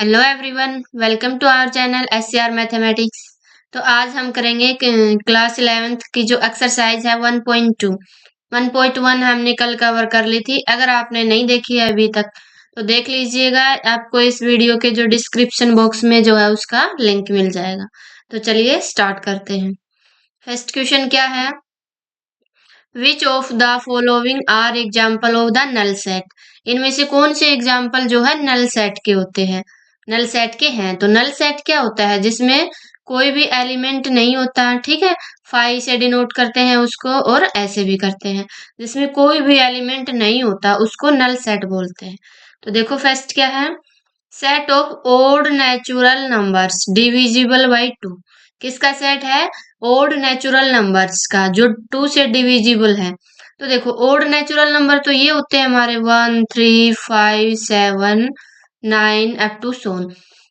Hello everyone, welcome to our channel SCR mathematics. तो आज हम करेंगे क्लास 11th की जो एक्सरसाइज है 1.2। 1.1 हमने कल कवर कर ली थी। अगर आपने नहीं देखी है अभी तक तो देख लीजिएगा, आपको इस वीडियो के जो डिस्क्रिप्शन बॉक्स में जो है उसका लिंक मिल जाएगा। तो चलिए स्टार्ट करते हैं। फर्स्ट क्वेश्चन क्या है? Which of the following are example of the null set? इनमें से कौन से एग्जाम्पल जो है नल सेट के होते हैं? नल सेट के हैं। तो नल सेट क्या होता है? जिसमें कोई भी एलिमेंट नहीं होता, ठीक है। फाई से डिनोट करते हैं उसको और ऐसे भी करते हैं। जिसमें कोई भी एलिमेंट नहीं होता उसको नल सेट बोलते हैं। तो देखो फर्स्ट क्या है? Set of odd natural numbers divisible by two. किसका सेट है? ओड नेचुरल नंबर्स का, जो टू से डिविजिबल है। तो देखो ओड नेचुरल नंबर तो ये होते हैं हमारे 1, 3, 5, 7, 9 अप टू सोन।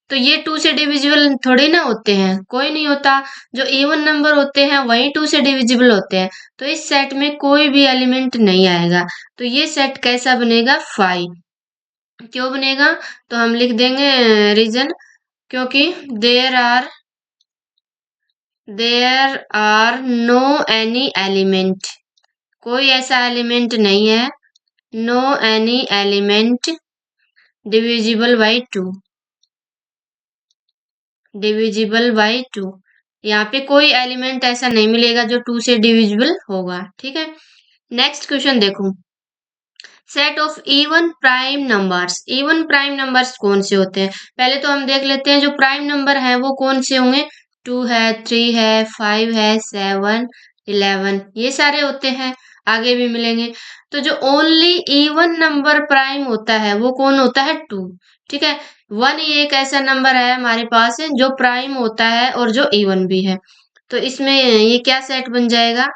तो ये टू से डिविजिबल थोड़ी ना होते हैं, कोई नहीं होता। जो इवन नंबर होते हैं वही टू से डिविजिबल होते हैं। तो इस सेट में कोई भी एलिमेंट नहीं आएगा। तो ये सेट कैसा बनेगा? 5। क्यों बनेगा? तो हम लिख देंगे रीजन, क्योंकि there are no any element. कोई ऐसा एलिमेंट नहीं है। No any element divisible by two. Divisible by two, यहाँ पे कोई एलिमेंट ऐसा नहीं मिलेगा जो टू से डिविजिबल होगा, ठीक है। नेक्स्ट क्वेश्चन देखो। Set of even prime numbers. Even prime numbers कौन से होते हैं? पहले तो हम देख लेते हैं जो प्राइम नंबर है वो कौन से होंगे। 2 है, 3 है, 5 है, 7, 11, ये सारे होते हैं। आगे भी मिलेंगे। तो जो ओनली इवन नंबर प्राइम होता है वो कौन होता है? 2, ठीक है। 1 ही एक ऐसा नंबर है हमारे पास जो प्राइम होता है और जो इवन भी है। तो इसमें ये क्या सेट बन जाएगा?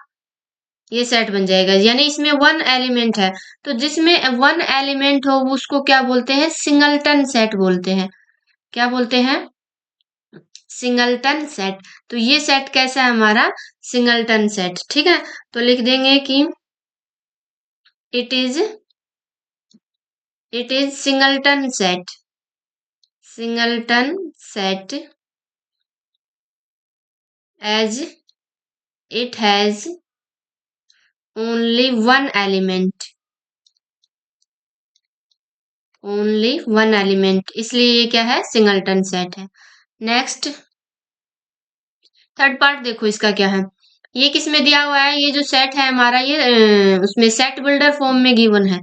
ये सेट बन जाएगा, यानी इसमें वन एलिमेंट है। तो जिसमें वन एलिमेंट हो उसको क्या बोलते हैं? सिंगलटन सेट बोलते हैं। क्या बोलते हैं? Singleton set. तो ये सेट कैसा है हमारा? सिंगलटन सेट, ठीक है। तो लिख देंगे कि it is singleton set. Singleton set as it has only one element. Only one element, इसलिए ये क्या है? सिंगलटन सेट है। नेक्स्ट थर्ड पार्ट देखो, इसका क्या है? ये किस में दिया हुआ है? ये जो सेट है हमारा, ये उसमें सेट बिल्डर फॉर्म में गिवन है।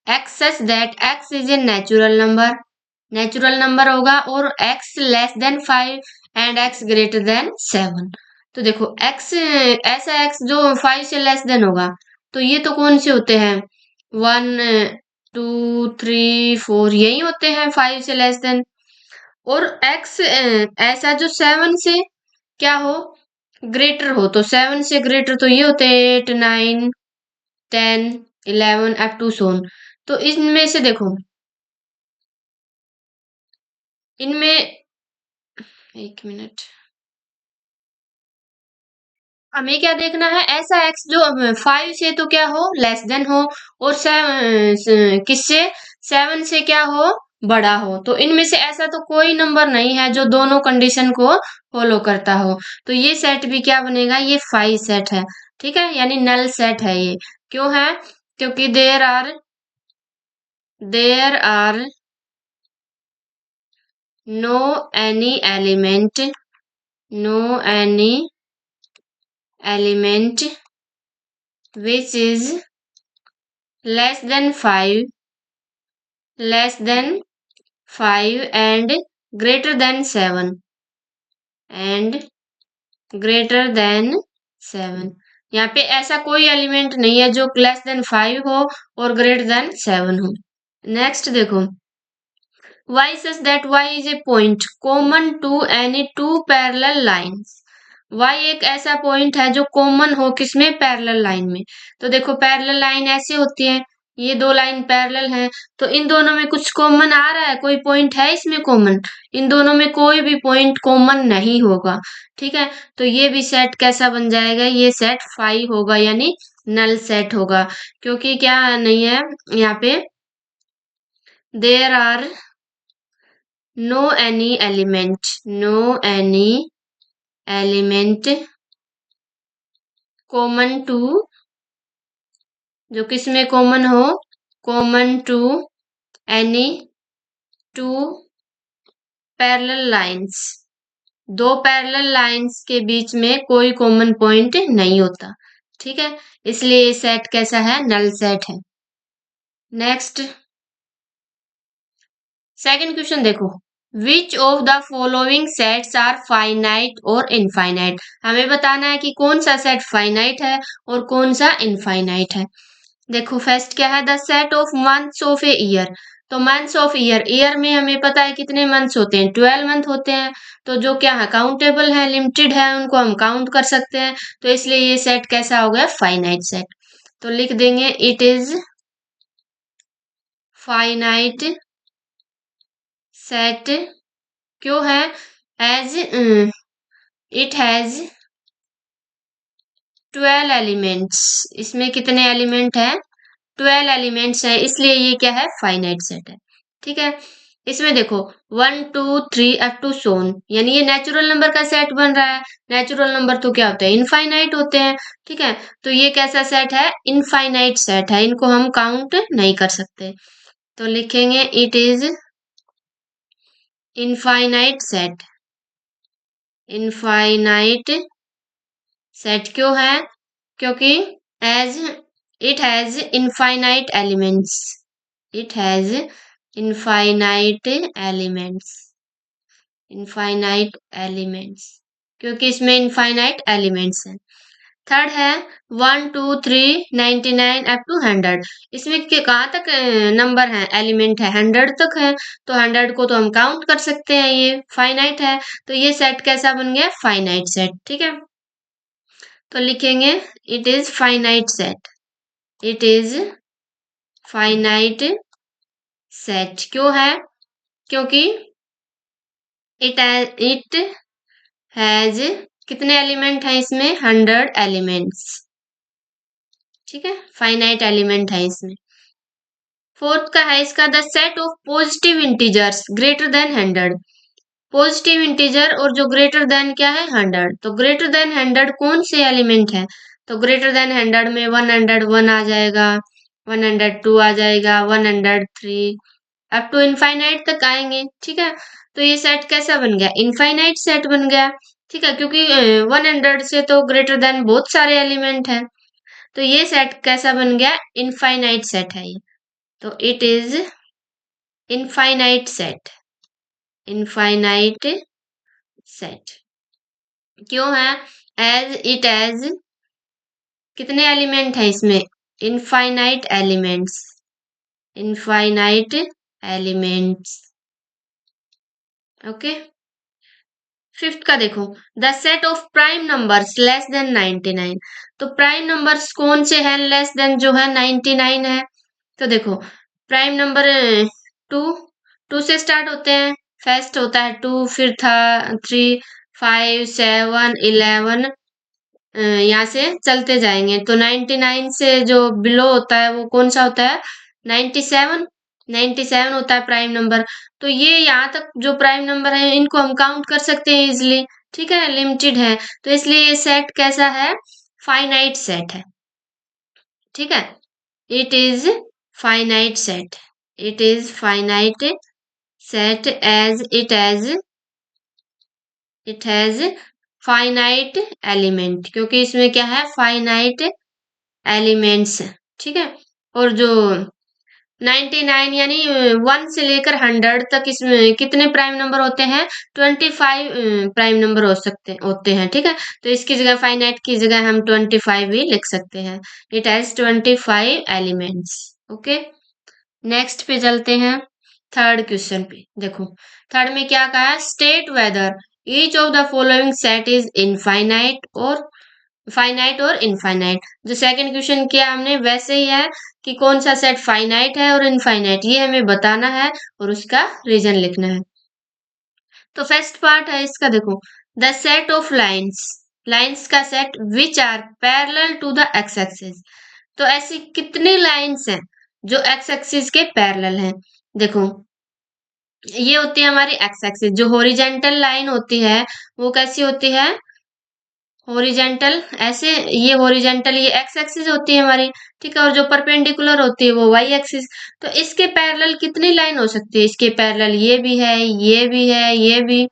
X such that x is a natural number. Natural number होगा और x less then 5 and x greater than 7। तो देखो एक्स, ऐसा एक्स जो 5 से लेस देन होगा। तो ये तो कौन से होते हैं? 1, 2, 3, 4 यही होते हैं 5 से लेस देन। और एक्स ऐसा जो 7 से क्या हो? ग्रेटर हो। तो 7 से ग्रेटर तो ये होते हैं 8, 9, 10, 11 अप टू सोन। तो इनमें से देखो, इनमें एक मिनट, हमें क्या देखना है? ऐसा एक्स जो 5 से तो क्या हो? लेस देन हो। और 7 किससे? 7 से क्या हो? बड़ा हो। तो इनमें से ऐसा तो कोई नंबर नहीं है जो दोनों कंडीशन को फॉलो करता हो। तो ये सेट भी क्या बनेगा? ये 5 सेट है, ठीक है, यानी नल सेट है ये। क्यों है? क्योंकि there are no any element, no any element which is less than 5, less than 5 and greater than 7 and greater than 7। यहाँ पे ऐसा कोई एलिमेंट नहीं है जो लेस देन 5 हो और ग्रेटर देन 7 हो। नेक्स्ट देखो, y such that y is a point common to any two parallel lines। y एक ऐसा पॉइंट है जो कॉमन हो किसमें? पैरेलल लाइन में। तो देखो पैरेलल लाइन ऐसी होती है, ये दो लाइन पैरेलल हैं। तो इन दोनों में कुछ कॉमन आ रहा है? कोई पॉइंट है इसमें कॉमन? इन दोनों में कोई भी पॉइंट कॉमन नहीं होगा, ठीक है। तो ये भी सेट कैसा बन जाएगा? ये सेट 5 होगा, यानी नल सेट होगा। क्योंकि क्या नहीं है यहाँ पे? There are no any element, no any element common to, जो किसमें कॉमन हो, common to any two parallel lines, दो पैरेलल लाइंस के बीच में कोई कॉमन पॉइंट नहीं होता। ठीक है, इसलिए ये सेट कैसा है, नल सेट है। नेक्स्ट सेकंड क्वेश्चन देखो, which of the following sets are finite और इनफाइनाइट। हमें बताना है कि कौन सा सेट फाइनाइट है और कौन सा इनफाइनाइट है। देखो फर्स्ट क्या है, the set of months of a year. तो मंथ्स ऑफ ईयर, ईयर में हमें पता है कितने मंथ्स होते हैं, 12 मंथ होते हैं। तो जो क्या है, काउंटेबल है, लिमिटेड है, उनको हम काउंट कर सकते हैं। तो इसलिए ये सेट कैसा हो गया, फाइनाइट सेट। तो लिख देंगे इट इज फाइनाइट सेट। क्यों है, एज इट हैज 12 एलिमेंट्स। इसमें कितने एलिमेंट है, 12 एलिमेंट्स है, इसलिए ये क्या है, फाइनाइट सेट है। ठीक है, इसमें देखो 1 2 3 अप टू सोन, यानी ये नेचुरल नंबर का सेट बन रहा है। नेचुरल नंबर तो क्या होते हैं, इनफाइनाइट होते हैं। ठीक है, तो ये कैसा सेट है, इनफाइनाइट सेट है, इनको हम काउंट नहीं कर सकते। तो लिखेंगे it is infinite set. Infinite set क्यों है, क्योंकि as it has infinite elements, it has infinite elements, infinite elements, क्योंकि इसमें इनफाइनाइट एलिमेंट्स हैं। थर्ड है 1 2 3 99 अप टू 100। इसमें कहाँ तक नंबर है, एलिमेंट है, 100 तक है। तो 100 को तो हम काउंट कर सकते हैं, ये फाइनाइट है। तो ये सेट कैसा बन गया, फाइनाइट सेट। ठीक है, तो लिखेंगे it is finite set. It is finite set क्यों है, क्योंकि इट हैज कितने एलिमेंट हैं इसमें, 100 एलिमेंट्स। ठीक है, फाइनाइट एलिमेंट है इसमें। फोर्थ का है इसका, the set of positive integers greater than 100। Positive integer और जो ग्रेटर देन क्या है, 100। तो ग्रेटर देन 100 कौन से एलिमेंट है, तो ग्रेटर देन 100 में 101 आ जाएगा, 102 आ जाएगा, 103 अप टू इनफाइनाइट तक आएंगे। ठीक है, तो ये सेट कैसा बन गया, इनफाइनाइट सेट बन गया। ठीक है, क्योंकि 100 से तो ग्रेटर देन बहुत सारे एलिमेंट हैं। तो ये सेट कैसा बन गया, इनफाइनाइट सेट है ये। तो it is infinite set. Infinite set क्यों है, एज इट एज कितने एलिमेंट है इसमें, infinite elements, infinite elements. Okay, fifth का देखो, the set of prime numbers less than 99। तो प्राइम नंबर्स कौन से हैं, लेस देन जो है 99 है। तो देखो प्राइम नंबर 2, 2 से स्टार्ट होते हैं, फर्स्ट होता है 2, फिर था 3 5 7 11, यहाँ से चलते जाएंगे। तो 99 से जो बिलो होता है वो कौन सा होता है, 97। 97 होता है प्राइम नंबर। तो ये यहाँ तक जो प्राइम नंबर है इनको हम काउंट कर सकते हैं इजिली। ठीक है, लिमिटेड है, तो इसलिए ये सेट कैसा है, फाइनाइट सेट है। ठीक है, it is finite set. It is finite set as it has finite element, क्योंकि इसमें क्या है, फाइनाइट एलिमेंट्स। ठीक है, और जो 99 यानी 1 से लेकर 100 तक इसमें कितने प्राइम नंबर होते हैं, 25 प्राइम नंबर हो सकते होते हैं। ठीक है, तो इसकी जगह फाइनाइट की जगह हम 25 भी लिख सकते हैं। It has 25 elements. Okay, next पे चलते हैं, थर्ड क्वेश्चन पे। देखो थर्ड में क्या कहा है, state whether each of the following set is infinite और फाइनाइट और इनफाइनाइट। जो सेकंड क्वेश्चन किया हमने वैसे ही है कि कौन सा सेट फाइनाइट है और इनफाइनाइट, ये हमें बताना है और उसका रीजन लिखना है। तो फर्स्ट पार्ट है इसका, देखो the set of lines, lines का set which are parallel to the x axis. तो ऐसी कितनी लाइंस हैं जो एक्स एक्सिस के पैरेलल हैं। देखो ये होती है हमारी एक्स एक्सिस। जो हॉरिजेंटल लाइन होती है वो कैसी होती है, हॉरिजेंटल, ऐसे, ये हॉरिजेंटल, ये एक्स एक्सिस होती है हमारी, ठीक है। और जो परपेंडिकुलर होती है वो वाई एक्सिस। तो इसके पैरेलल कितनी लाइन हो सकती है, इसके पैरेलल ये भी है, ये भी है, ये भी।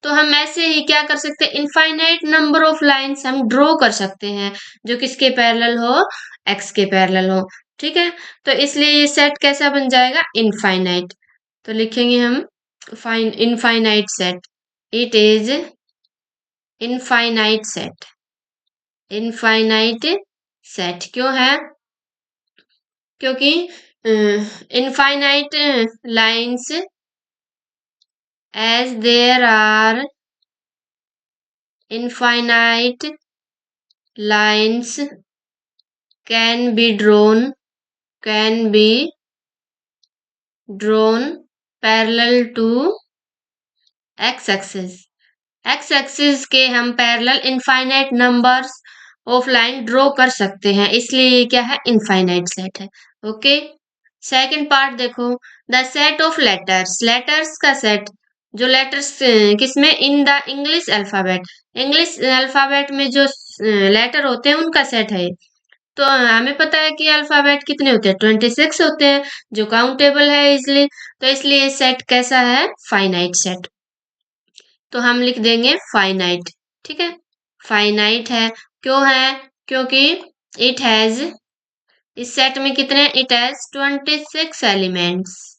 तो हम ऐसे ही क्या कर सकते हैं, इनफाइनाइट नंबर ऑफ लाइंस हम ड्रॉ कर सकते हैं जो किसके पैरेलल हो, एक्स के पैरेलल हो, ठीक है। तो इसलिए ये सेट कैसा बन जाएगा, इनफाइनाइट। तो लिखेंगे हम fine infinite set, it is infinite set. Infinite set क्यों है, क्योंकि infinite lines, as there are infinite lines can be drawn parallel to x axis। x axis के हम parallel infinite numbers of line draw कर सकते हैं, इसलिए ये क्या है, इनफाइनाइट सेट है। ओके, सेकंड पार्ट देखो, the set of letters, letters का सेट, जो लेटर्स किसमें, in the English alphabet, English alphabet में जो लेटर होते हैं उनका सेट है। तो हमें पता है कि अल्फाबेट कितने होते हैं, 26 होते हैं, जो काउंटेबल है इजली। तो इसलिए सेट कैसा है, फाइनाइट सेट। तो हम लिख देंगे फाइनाइट, ठीक है। फाइनाइट है, क्यों है, क्योंकि इट हैज, इस सेट में कितने, इट हैज 26 एलिमेंट्स,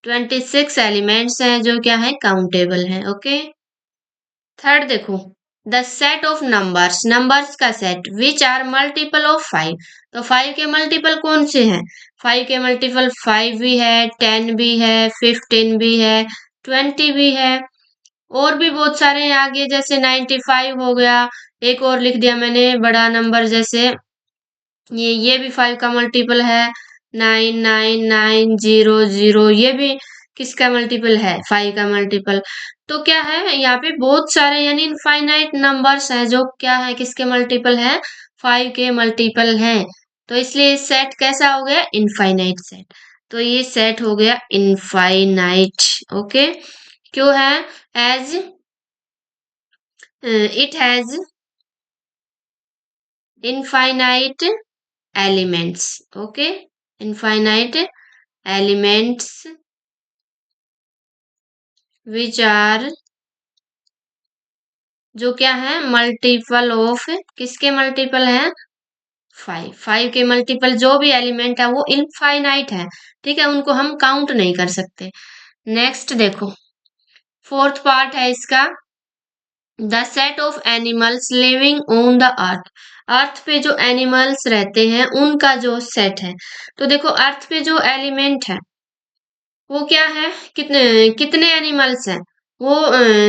26 एलिमेंट्स हैं जो क्या है, काउंटेबल हैं। ओके, थर्ड देखो, the set of numbers, numbers का set which are multiple of 5। तो 5 के मल्टीपल कौन से हैं, 5 के मल्टीपल 5 भी है, 10 भी है, 15 भी है, 20 भी है, और भी बहुत सारे हैं आगे, जैसे 95 हो गया, एक और लिख दिया मैंने बड़ा नंबर, जैसे ये भी 5 का मल्टीपल है, 99900, ये भी किसका मल्टीपल है, 5 का मल्टीपल। तो क्या है, यहाँ पे बहुत सारे यानी इनफाइनाइट नंबर्स हैं जो क्या है, किसके मल्टीपल है, 5 के मल्टीपल हैं। तो इसलिए सेट कैसा हो गया, इनफाइनाइट सेट। तो ये सेट हो गया इनफाइनाइट। ओके, क्यों है, as it has infinite elements. Okay, infinite elements which are, जो क्या है, मल्टीपल ऑफ, किसके मल्टीपल है, 5। 5 के मल्टीपल जो भी एलिमेंट है वो इनफाइनाइट है, ठीक है, उनको हम काउंट नहीं कर सकते। नेक्स्ट देखो, फोर्थ पार्ट है इसका, the set of animals living on the earth. Earth पे जो एनिमल्स रहते हैं उनका जो सेट है। तो देखो, अर्थ पे जो एलिमेंट है वो क्या है, कितने कितने एनिमल्स हैं, वो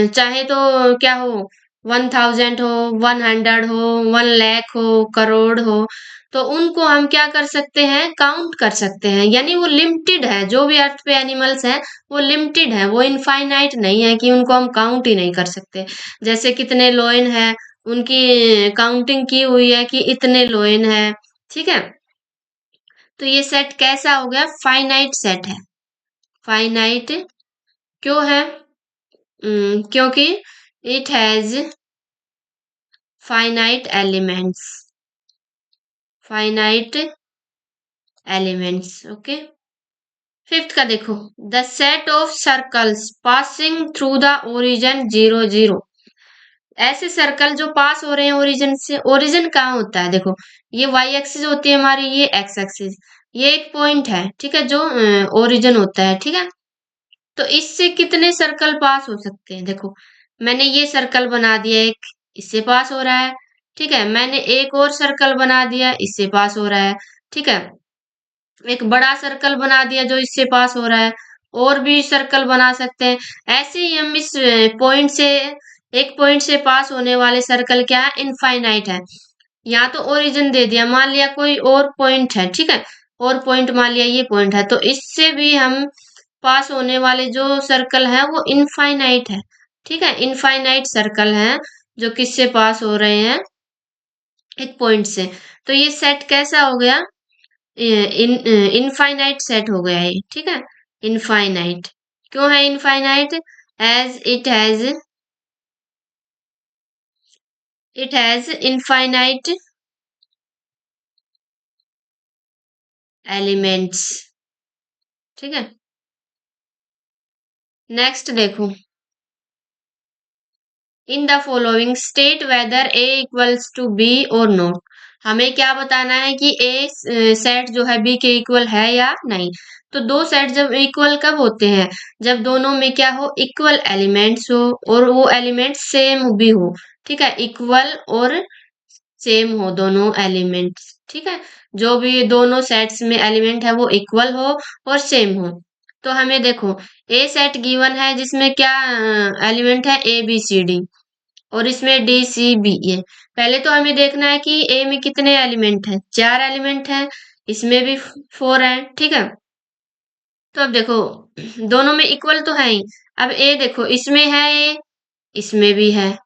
चाहे तो क्या हो, 1000 हो, 100 हो, 1 लाख हो, करोड़ हो, तो उनको हम क्या कर सकते हैं, काउंट कर सकते हैं। यानी वो लिमिटेड है, जो भी अर्थ पे एनिमल्स हैं वो लिमिटेड है, वो इनफाइनाइट नहीं है कि उनको हम काउंट ही नहीं कर सकते। जैसे कितने लोयन है, उनकी काउंटिंग की हुई है कि इतने लोयन है, ठीक है। तो ये सेट कैसा हो गया, फाइनाइट सेट है। फाइनाइट क्यों है, क्योंकि it has finite elements, finite elements. Okay, fifth का देखो, the set of circles passing through the origin 0 0। ऐसे सर्कल जो पास हो रहे हैं ओरिजिन से, ओरिजिन कहाँ होता है, देखो ये वाई एक्सिस होती है हमारी, ये एक्स एक्सिस, ये एक पॉइंट है, ठीक है, जो ओरिजिन होता है, ठीक है। तो इससे कितने सर्कल पास हो सकते हैं, देखो मैंने ये सर्कल बना दिया एक, इससे पास हो रहा है, ठीक है, मैंने एक और सर्कल बना दिया, इससे पास हो रहा है, ठीक है, एक बड़ा सर्कल बना दिया जो इससे पास हो रहा है, और भी सर्कल बना सकते हैं। ऐसे ही हम इस पॉइंट से, एक पॉइंट से पास होने वाले सर्कल क्या है, इनफाइनाइट है। यहाँ तो ओरिजिन दे दिया, मान लिया कोई और पॉइंट है, ठीक है, और पॉइंट मान लिया ये पॉइंट है, तो इससे भी हम पास होने वाले जो सर्कल है वो इनफाइनाइट है, ठीक है, इनफाइनाइट सर्कल है जो किससे पास हो रहे हैं, एक पॉइंट से। तो ये सेट कैसा हो गया, इनफाइनाइट सेट हो गया ये, ठीक है, इनफाइनाइट। क्यों है infinite? As it has infinite elements. ठीक है, नेक्स्ट देखो, in the following state whether A equals to B और नॉट। हमें क्या बताना है कि ए सेट जो है बी के इक्वल है या नहीं। तो दो सेट जब इक्वल कब होते हैं? जब दोनों में क्या हो, इक्वल एलिमेंट्स हो और वो एलिमेंट सेम भी हो। ठीक है, इक्वल और सेम हो दोनों एलिमेंट्स। ठीक है, जो भी दोनों सेट्स में एलिमेंट है वो इक्वल हो और सेम हो। तो हमें देखो, ए सेट गिवन है जिसमें क्या एलिमेंट है, ए बी सी डी, और इसमें डी सी बी ए। पहले तो हमें देखना है कि ए में कितने एलिमेंट हैं, 4 एलिमेंट हैं, इसमें भी 4 हैं। ठीक है, तो अब देखो दोनों में इक्वल तो है ही। अब ए देखो, इसमें है ए, इसमें भी है,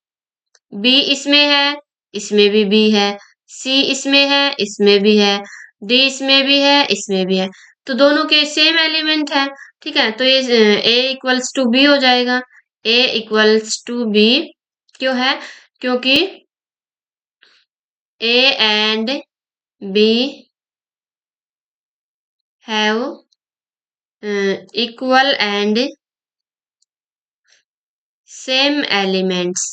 बी इसमें है, इसमें भी बी है, सी इसमें है, इसमें भी है, डी इसमें भी है, इसमें भी है। तो दोनों के सेम एलिमेंट है। ठीक है, तो ये ए इक्वल्स टू बी हो जाएगा। ए इक्वल्स टू बी क्यों है? क्योंकि A and B have equal and same elements।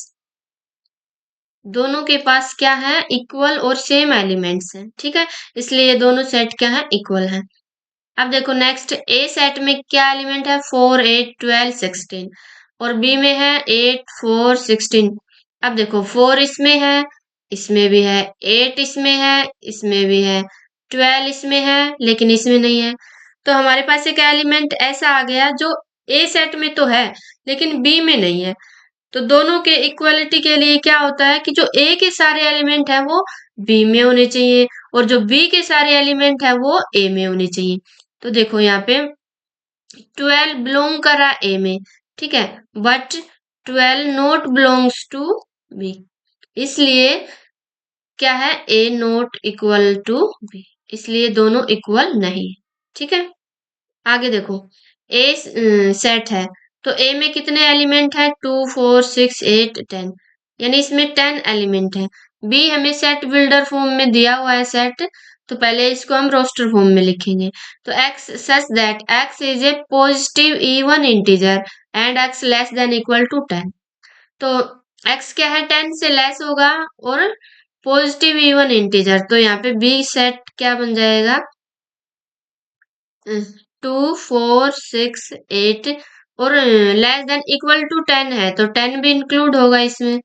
दोनों के पास क्या है, इक्वल और सेम एलिमेंट्स हैं। ठीक है, इसलिए ये दोनों सेट क्या है, इक्वल है। अब देखो नेक्स्ट, ए सेट में क्या एलिमेंट है, 4 8 12 16, और बी में है 8 4 16। अब देखो 4 इसमें है, इसमें भी है, 8 इसमें है, इसमें भी है, 12 इसमें है लेकिन इसमें नहीं है। तो हमारे पास एक एलिमेंट ऐसा आ गया जो ए सेट में तो है लेकिन बी में नहीं है। तो दोनों के इक्वलिटी के लिए क्या होता है कि जो ए के सारे एलिमेंट है वो बी में होने चाहिए और जो बी के सारे एलिमेंट है वो ए में होने चाहिए। तो देखो यहाँ पे 12 बिलोंग कर रहा है ए में, ठीक है, but 12 not belongs to B, इसलिए क्या है, A not equal to B, इसलिए दोनों इक्वल नहीं है। ठीक है, आगे देखो, ए सेट है तो ए में कितने एलिमेंट है, 2 4 6 8 10, यानी इसमें 10 एलिमेंट है। बी हमें सेट बिल्डर फॉर्म में दिया हुआ है सेट, तो पहले इसको हम रोस्टर फॉर्म में लिखेंगे। तो x such that x is a positive even integer and x less than equal to 10। तो एक्स क्या है, 10 से लेस होगा और पॉजिटिव इवन इंटीजर, तो यहाँ पे बी सेट क्या बन जाएगा, 2 4 6 8, और लेस देन इक्वल टू 10 है तो 10 भी इंक्लूड होगा इसमें,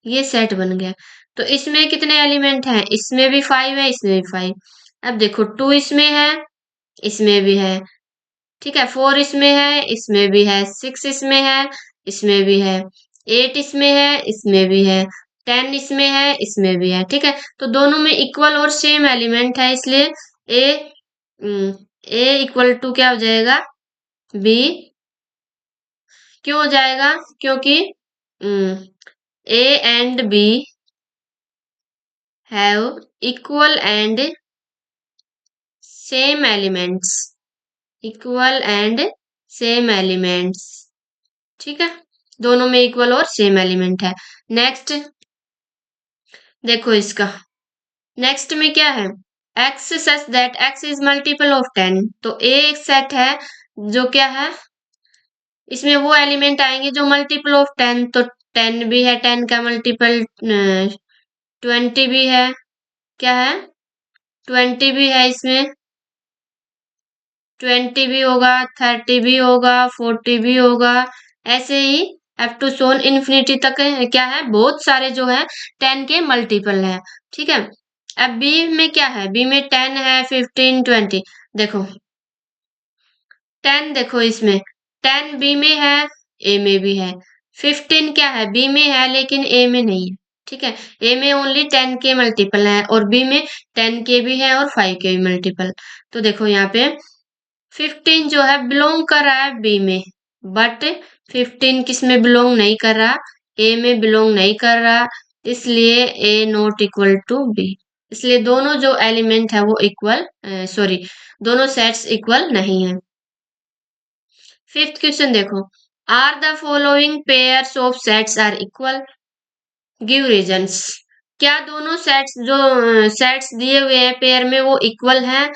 ये सेट बन गया। तो इसमें कितने एलिमेंट हैं, इसमें भी 5 है, इसमें भी 5। अब देखो 2 इसमें है, इसमें भी है, ठीक है, 4 इसमें है, इसमें भी है, 6 इसमें है, इसमें भी है, 8 इसमें है, इसमें भी है, 10 इसमें है, इसमें भी है। ठीक है, तो दोनों में इक्वल और सेम एलिमेंट है, इसलिए ए ए इक्वल टू क्या हो जाएगा, बी। क्यों हो जाएगा, क्योंकि A and B have equal and same elements, equal and same elements. ठीक है, दोनों में इक्वल और सेम एलिमेंट है। नेक्स्ट देखो इसका, नेक्स्ट में क्या है, x such that x is multiple of 10। तो ए एक सेट है जो क्या है, इसमें वो एलिमेंट आएंगे जो मल्टीपल ऑफ 10, तो 10 भी है, 10 का मल्टीपल 20 भी है, क्या है, 20 भी है, इसमें 20 भी होगा, 30 भी होगा, 40 भी होगा, ऐसे ही अप टू सोन इन्फिनिटी तक क्या है, बहुत सारे जो है 10 के मल्टीपल है। ठीक है, अब बी में क्या है, बी में 10 है, 15 20। देखो 10 देखो इसमें 10 बी में है, ए में भी है, 15 क्या है, बी में है लेकिन ए में नहीं है। ठीक है, ए में ओनली 10 के मल्टीपल है और बी में 10 के भी है और 5 के भी मल्टीपल। तो देखो यहाँ पे 15 जो है बिलोंग कर रहा है बी में, बट 15 किस में बिलोंग नहीं कर रहा, ए में बिलोंग नहीं कर रहा, इसलिए A not equal to B, इसलिए दोनों जो एलिमेंट है वो इक्वल, सॉरी, दोनों सेट्स इक्वल नहीं है। फिफ्थ क्वेश्चन देखो, are the following pairs of sets are equal, give reasons. क्या दोनों सेट्स जो सेट्स दिए हुए हैं पेयर में वो इक्वल हैं?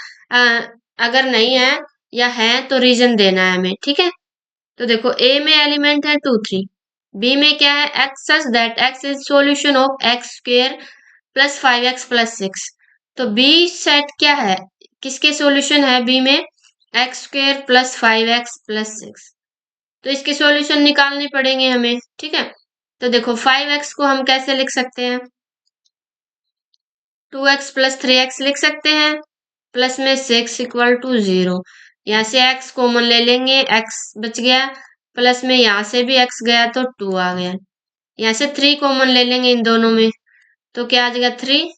अगर नहीं है या है तो रीजन देना है हमें, ठीक है। तो देखो, ए में एलिमेंट है 2 3, बी में क्या है x such that x is solution of x square plus 5x plus 6। तो बी सेट क्या है, किसके सॉल्यूशन है बी में, x square plus 5x plus 6। तो इसके सॉल्यूशन निकालने पड़ेंगे हमें, ठीक है। तो देखो 5x को हम कैसे लिख सकते हैं, 2x प्लस 3x लिख सकते हैं, प्लस में 6 इक्वल टू 0। यहाँ से x कॉमन ले लेंगे, x बच गया, प्लस में यहाँ से भी x गया तो 2 आ गया। यहाँ से 3 कॉमन ले लेंगे इन दोनों में, तो क्या आ जाएगा 3,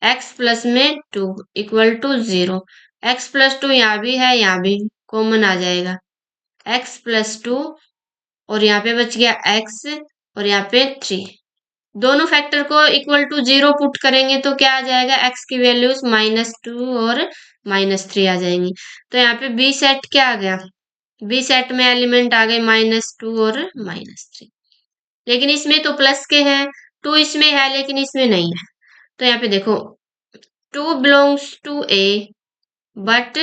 x प्लस में 2 इक्वल टू 0। x प्लस 2 यहाँ भी है, यहाँ भी कॉमन आ जाएगा, x प्लस 2 और यहाँ पे बच गया x और यहाँ पे 3। दोनों फैक्टर को इक्वल टू 0 पुट करेंगे तो क्या आ जाएगा, x की वैल्यूज -2 और -3 आ जाएंगी। तो यहाँ पे बी सेट क्या आ गया, बी सेट में एलिमेंट आ गए -2 और -3। लेकिन इसमें तो प्लस के हैं, 2 इसमें है लेकिन इसमें नहीं है। तो यहाँ पे देखो 2 belongs to A but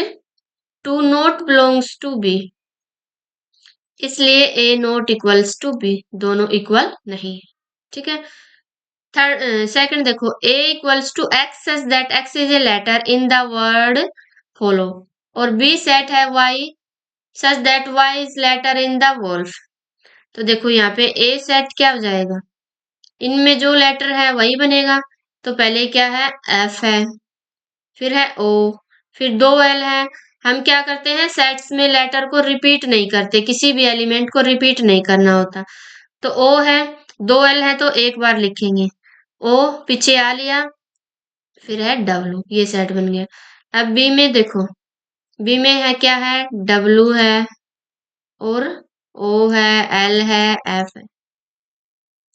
2 not belongs to B, इसलिए A not equals to B, दोनों इक्वल नहीं है, ठीक है। थर्ड सेकंड देखो, a equals to x such that x is a letter in the word follow, और b सेट है y such that y is letter in the wolf. तो देखो यहाँ पे a सेट क्या हो जाएगा, इनमें जो लेटर है वही बनेगा। तो पहले क्या है f है, फिर है o, फिर 2 l है। हम क्या करते हैं सेट्स में लेटर को रिपीट नहीं करते, किसी भी एलिमेंट को रिपीट नहीं करना होता। तो o है, 2l है तो एक बार लिखेंगे, ओ पीछे आ लिया, फिर है डब्लू, ये सेट बन गया। अब बी में देखो, बी में है क्या है, डब्लू है और ओ है, एल है, एफ है।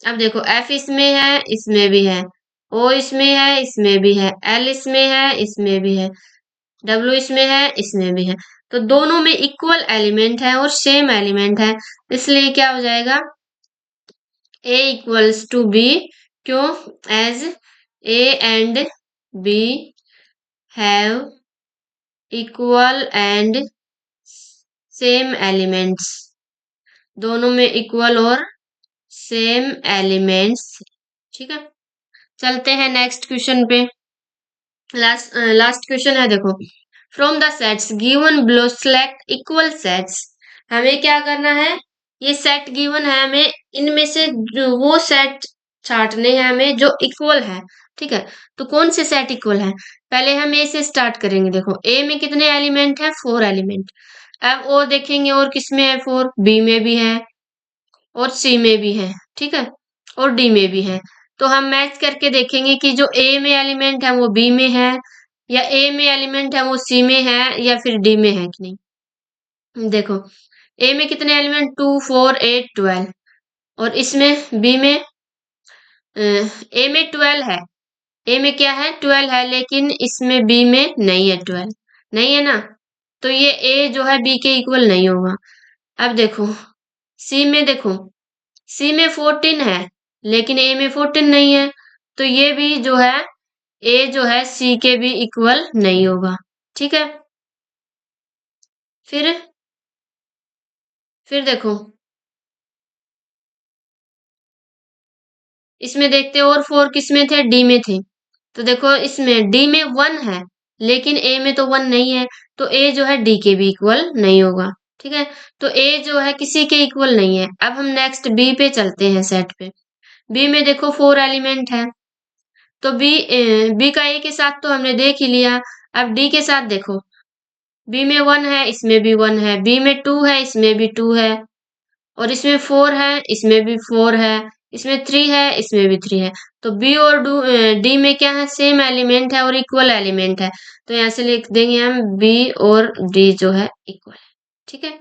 अब देखो एफ इसमें है, इसमें भी है, ओ इसमें है, इसमें भी है, एल इसमें है, इसमें भी है, डब्लू इसमें है, इसमें भी है। तो दोनों में इक्वल एलिमेंट है और सेम एलिमेंट है, इसलिए क्या हो जाएगा ए इक्वल्स टू बी। क्यों, as A and B have equal and same elements, दोनों में इक्वल और सेम एलिमेंट्स, ठीक है। चलते हैं नेक्स्ट क्वेश्चन पे। लास्ट क्वेश्चन है देखो, from the sets given below select equal sets. हमें क्या करना है, ये सेट गिवन है, हमें इनमें से जो वो सेट छांटने हैं हमें जो इक्वल है, ठीक है। तो कौन से सेट इक्वल है, पहले हम ए से स्टार्ट करेंगे। देखो ए में कितने एलिमेंट है, 4 एलिमेंट। अब और देखेंगे और किसमें है 4, बी में भी है और सी में भी है, ठीक है, और डी में भी है। तो हम मैच करके देखेंगे कि जो ए में एलिमेंट है वो बी में है, या ए में एलिमेंट है वो सी में है, या फिर डी में है कि नहीं। देखो ए में कितने एलिमेंट, 2 4 8 12, और इसमें बी में ए में 12 है, ए में क्या है 12 है, लेकिन इसमें बी में नहीं है 12, नहीं है ना। तो ये ए जो है बी के इक्वल नहीं होगा। अब देखो सी में, देखो सी में 14 है लेकिन ए में 14 नहीं है, तो ये भी जो है ए जो है सी के भी इक्वल नहीं होगा, ठीक है। फिर देखो इसमें देखते और 4 किस में थे, डी में थे। तो देखो इसमें डी में 1 है लेकिन ए में तो 1 नहीं है, तो ए जो है डी के भी इक्वल नहीं होगा, ठीक है। तो ए जो है किसी के इक्वल नहीं है। अब हम नेक्स्ट बी पे चलते हैं, सेट पे। बी में देखो 4 एलिमेंट है, तो बी का ए के साथ तो हमने देख ही लिया। अब डी के साथ देखो, बी में 1 है, इसमें भी 1 है, बी में 2 है, इसमें भी 2 है, और इसमें 4 है, इसमें भी 4 है, इसमें 3 है, इसमें भी 3 है। तो बी और डी में क्या है, सेम एलिमेंट है और इक्वल एलिमेंट है। तो यहाँ से लिख देंगे हम बी और डी जो है इक्वल है, ठीक है।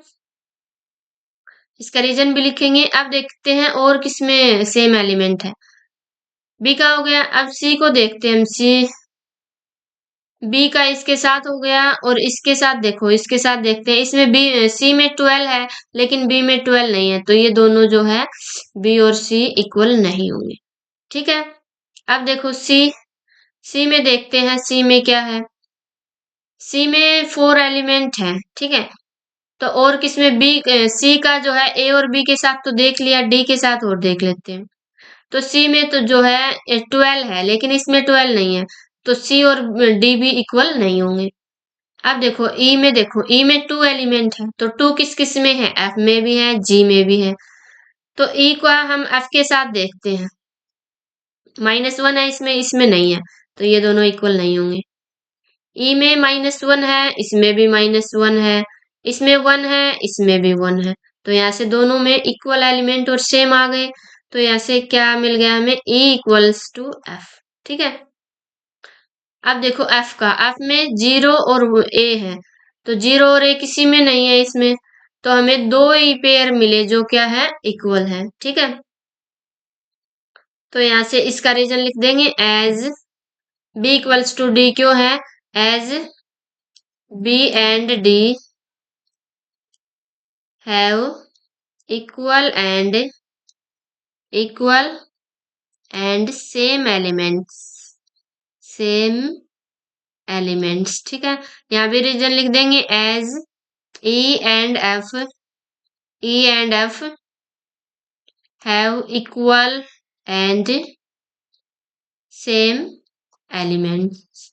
इसका रीजन भी लिखेंगे। अब देखते हैं और किसमें सेम एलिमेंट है, बी का हो गया। अब सी को देखते हैं हम, सी बी का इसके साथ हो गया और इसके साथ देखो, इसके साथ देखते हैं। इसमें बी सी में 12 है लेकिन बी में 12 नहीं है, तो ये दोनों जो है बी और सी इक्वल नहीं होंगे। ठीक है, अब देखो सी में देखते हैं, सी में क्या है। सी में 4 एलिमेंट है। ठीक है, तो और किसमें बी सी का जो है ए और बी के साथ तो देख लिया, डी के साथ और देख लेते हैं। तो सी में तो जो है 12 है लेकिन इसमें 12 नहीं है, तो सी और डी भी इक्वल नहीं होंगे। अब देखो ई में, देखो ई में 2 एलिमेंट है, तो 2 किस किस में है, एफ में भी है, जी में भी है। तो ई को हम एफ के साथ देखते हैं, -1 है इसमें, इसमें नहीं है, तो ये दोनों इक्वल नहीं होंगे। ई में -1 है, इसमें भी -1 है, इसमें 1 है, इसमें भी 1 है, तो यहाँ से दोनों में इक्वल एलिमेंट और सेम आ गए। तो यहाँ से क्या मिल गया हमें, E इक्वल्स टू एफ। ठीक है, अब देखो एफ में 0 और ए है, तो 0 और ए किसी में नहीं है इसमें, तो हमें 2 ही पेयर मिले जो क्या है, इक्वल है। ठीक है, तो यहाँ से इसका रीजन लिख देंगे as B equals to D, क्यों है, as B and D have equal and same elements. ठीक है, यहाँ भी रीजन लिख देंगे as E and F have equal and same elements.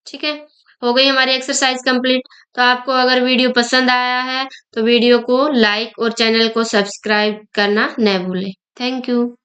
ठीक है, हो गई हमारी एक्सरसाइज कंप्लीट। तो आपको अगर वीडियो पसंद आया है तो वीडियो को लाइक और चैनल को सब्सक्राइब करना न भूलें। Thank you.